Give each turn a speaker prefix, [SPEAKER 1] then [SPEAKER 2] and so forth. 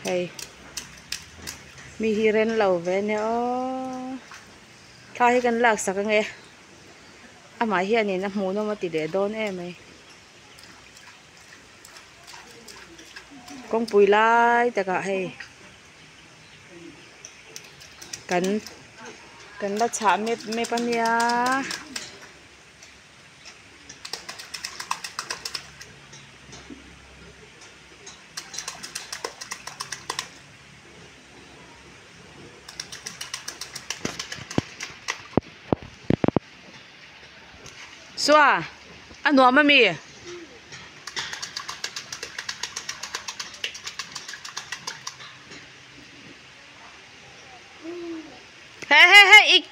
[SPEAKER 1] hay mi hiren lâu về nè thayกันlạc sắc nghe mà hiện nay nó muốn nó mà tỉ để đón em ấy con bùi lai tất cả hay cần là chả mê pan ya xóa anh nuông mà mi hey